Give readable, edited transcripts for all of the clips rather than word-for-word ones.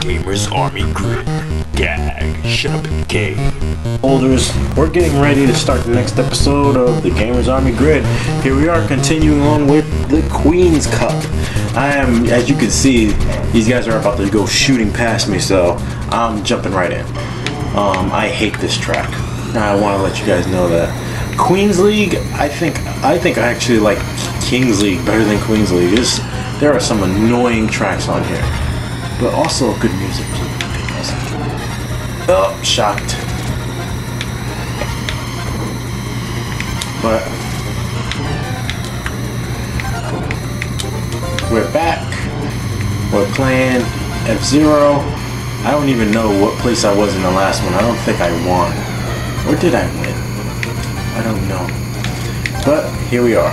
Gamers Army Grid. Gag, shut up and game. Holders, we're getting ready to start the next episode of the Gamers Army Grid. Here we are continuing on with the Queen's Cup. I am, as you can see, these guys are about to go shooting past me, so I'm jumping right in. I hate this track. I want to let you guys know that. Queen's League, I think I actually like King's League better than Queen's League. There are some annoying tracks on here, but also good music. Oh, shocked. But we're back. We're playing F-Zero. I don't even know what place I was in the last one. I don't think I won. Or did I win? I don't know. But here we are.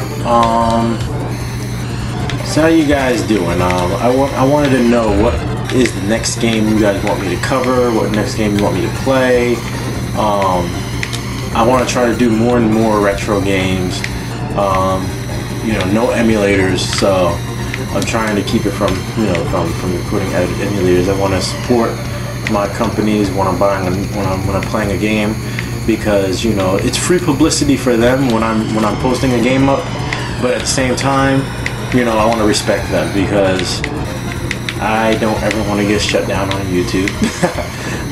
So how you guys doing? I wanted to know what is the next game you guys want me to cover, what next game you want me to play. I want to try to do more and more retro games. You know, no emulators, so I'm trying to keep it from recording emulators. I want to support my companies when I'm playing a game, because you know it's free publicity for them when I'm posting a game up, but at the same time, you know, I want to respect them because I don't ever want to get shut down on YouTube.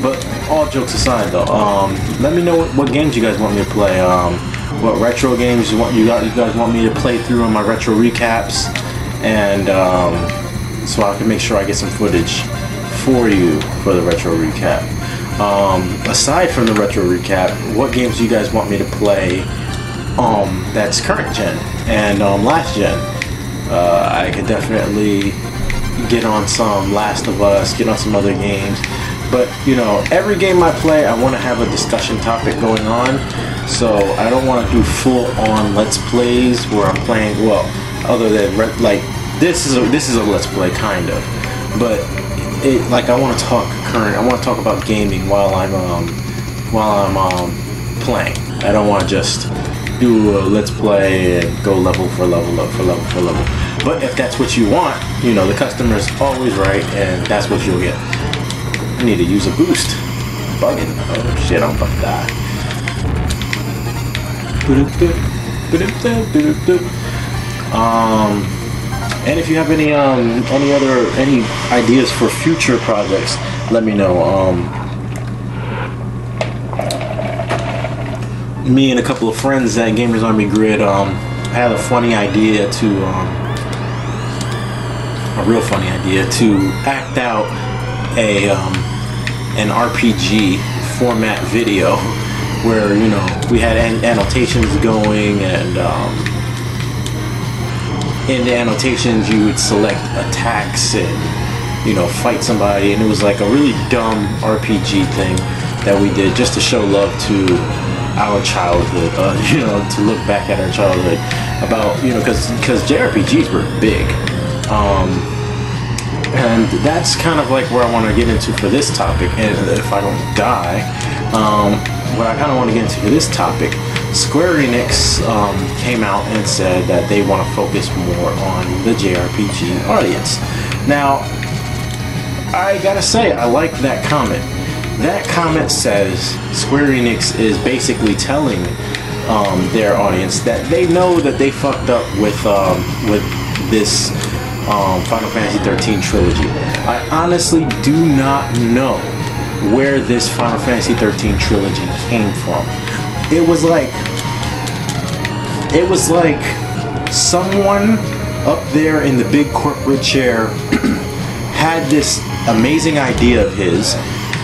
But all jokes aside, though, let me know what games you guys want me to play. What retro games you guys want me to play through on my retro recaps, and so I can make sure I get some footage for you for the retro recap. Aside from the retro recap, what games do you guys want me to play that's current gen and last gen? I could definitely get on some Last of Us, get on some other games, but you know, every game I play I want to have a discussion topic going on, so I don't want to do full on let's plays where I'm playing, well, other than like this is a let's play kind of, but like I want to talk current, I want to talk about gaming while I'm playing. I don't want to just do a let's play and go level for level. But if that's what you want, you know, the customer's always right, and that's what you'll get. I need to use a boost. Bugging. Oh shit, I'm about to die. And if you have any ideas for future projects, let me know. Me and a couple of friends at Gamers Army Grid had a funny idea a real funny idea to act out an RPG format video where, you know, we had annotations going, and in the annotations you would select attacks and, you know, fight somebody, and it was like a really dumb RPG thing that we did just to show love to our childhood, you know, to look back at our childhood, about, you know, because JRPGs were big, and that's kind of like where I want to get into for this topic. And if I don't die, what I kind of want to get into for this topic, Square Enix came out and said that they want to focus more on the JRPG audience. Now, I gotta say, I like that comment. That comment says Square Enix is basically telling their audience that they know that they fucked up with this Final Fantasy 13 trilogy. I honestly do not know where this Final Fantasy 13 trilogy came from. It was like someone up there in the big corporate chair had this amazing idea of his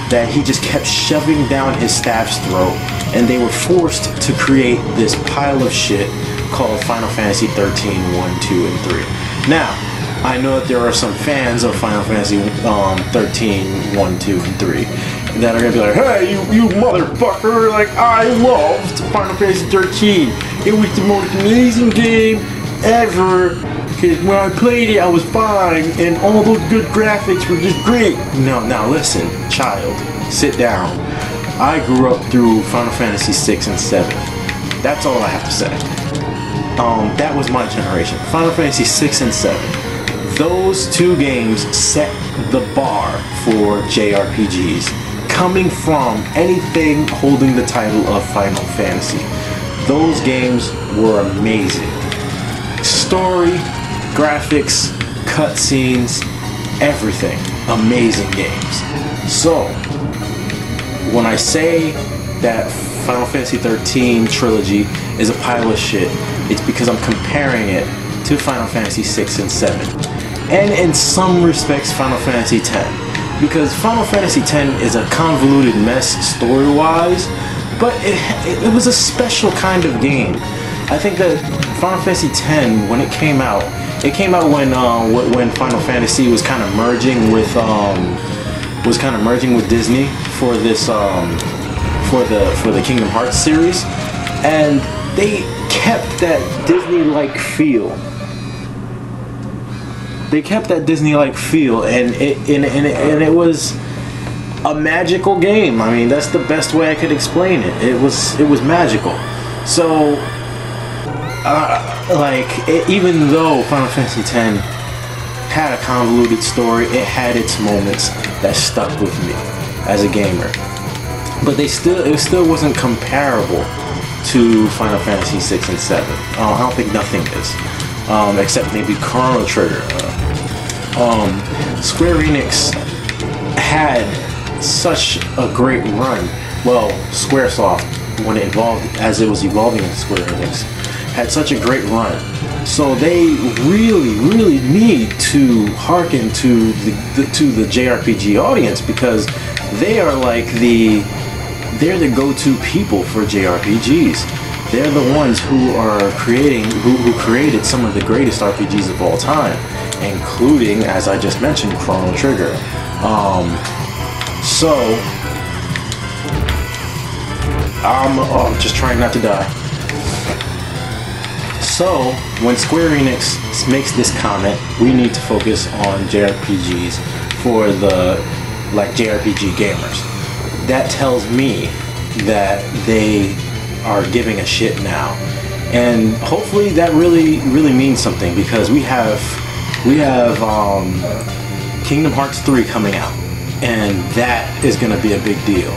that he just kept shoving down his staff's throat, and they were forced to create this pile of shit called Final Fantasy 13 1, 2, and 3. Now, I know that there are some fans of Final Fantasy 13 1, 2, and 3 that are gonna be like, hey, you motherfucker, like, I loved Final Fantasy 13. It was the most amazing game ever, because when I played it I was fine, and all those good graphics were just great. Now listen, child, sit down. I grew up through Final Fantasy 6 and 7. That's all I have to say. That was my generation. Final Fantasy 6 and 7. Those two games set the bar for JRPGs, coming from anything holding the title of Final Fantasy. Those games were amazing. Story, graphics, cutscenes, everything. Amazing games. So, when I say that Final Fantasy 13 trilogy is a pile of shit, it's because I'm comparing it to Final Fantasy 6 and 7. And in some respects, Final Fantasy 10. Because Final Fantasy 10 is a convoluted mess story-wise, but it was a special kind of game. I think that Final Fantasy 10, when it came out when Final Fantasy was kind of merging with Disney for this for the Kingdom Hearts series, and they kept that Disney-like feel. And it was a magical game. I mean, that's the best way I could explain it. It was magical. So, even though Final Fantasy X had a convoluted story, it had its moments that stuck with me as a gamer. But it still wasn't comparable to Final Fantasy 6 and 7. I don't think nothing is, except maybe Chrono Trigger. Square Enix had such a great run. Well, Squaresoft, as it was evolving into Square Enix, had such a great run. So they really need to hearken to the JRPG audience, because they are they're the go-to people for JRPGs. They're the ones who created some of the greatest RPGs of all time, including, as I just mentioned, Chrono Trigger. So I'm just trying not to die. So when Square Enix makes this comment, we need to focus on JRPGs for the JRPG gamers. That tells me that they are giving a shit now, and hopefully that really means something, because we have Kingdom Hearts 3 coming out, and that is going to be a big deal.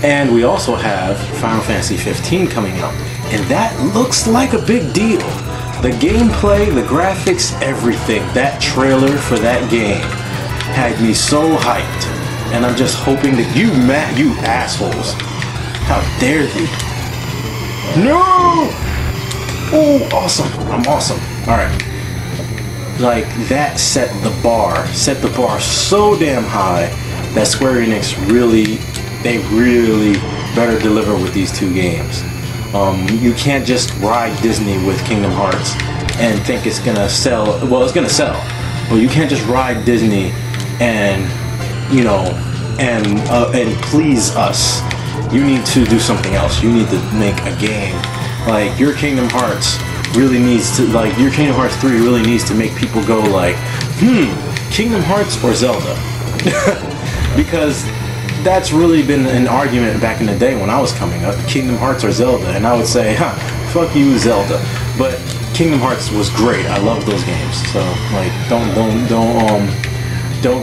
And we also have Final Fantasy 15 coming out, and that looks like a big deal. The gameplay, the graphics, everything. That trailer for that game had me so hyped, and I'm just hoping that you assholes, how dare they? No! Oh, awesome! I'm awesome. All right. That set the bar so damn high that Square Enix really better deliver with these two games. You can't just ride Disney with Kingdom Hearts and think it's gonna sell. Well, it's gonna sell, but you can't just ride Disney and please us. You need to do something else. You need to make a game. Your Kingdom Hearts really needs to, your Kingdom Hearts 3 really needs to make people go Kingdom Hearts or Zelda? Because that's really been an argument back in the day when I was coming up, Kingdom Hearts or Zelda, and I would say, fuck you, Zelda. But Kingdom Hearts was great. I love those games. So don't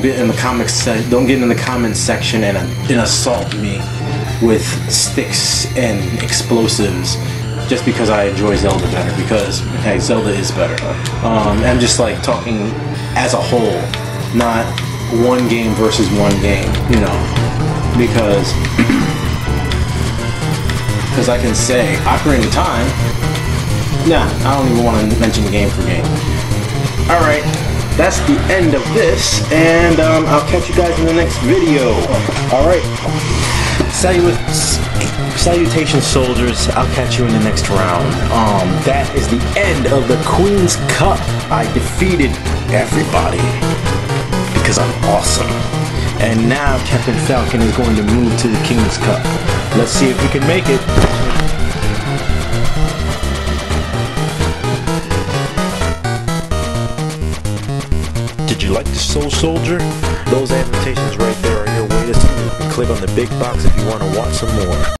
get in the comments section and assault me with sticks and explosives just because I enjoy Zelda better, because hey, Zelda is better. I'm just talking as a whole, not one game versus one game, because I can say Ocarina of Time. Nah, I don't even want to mention game for game. Alright, that's the end of this, and I'll catch you guys in the next video. Alright, salutations, soldiers. I'll catch you in the next round. That is the end of the Queen's Cup. I defeated everybody because I'm awesome. And now Captain Falcon is going to move to the King's Cup. Let's see if we can make it. Did you like the Soul Soldier? Those annotations right there are your way to see it. Click on the big box if you want to watch some more.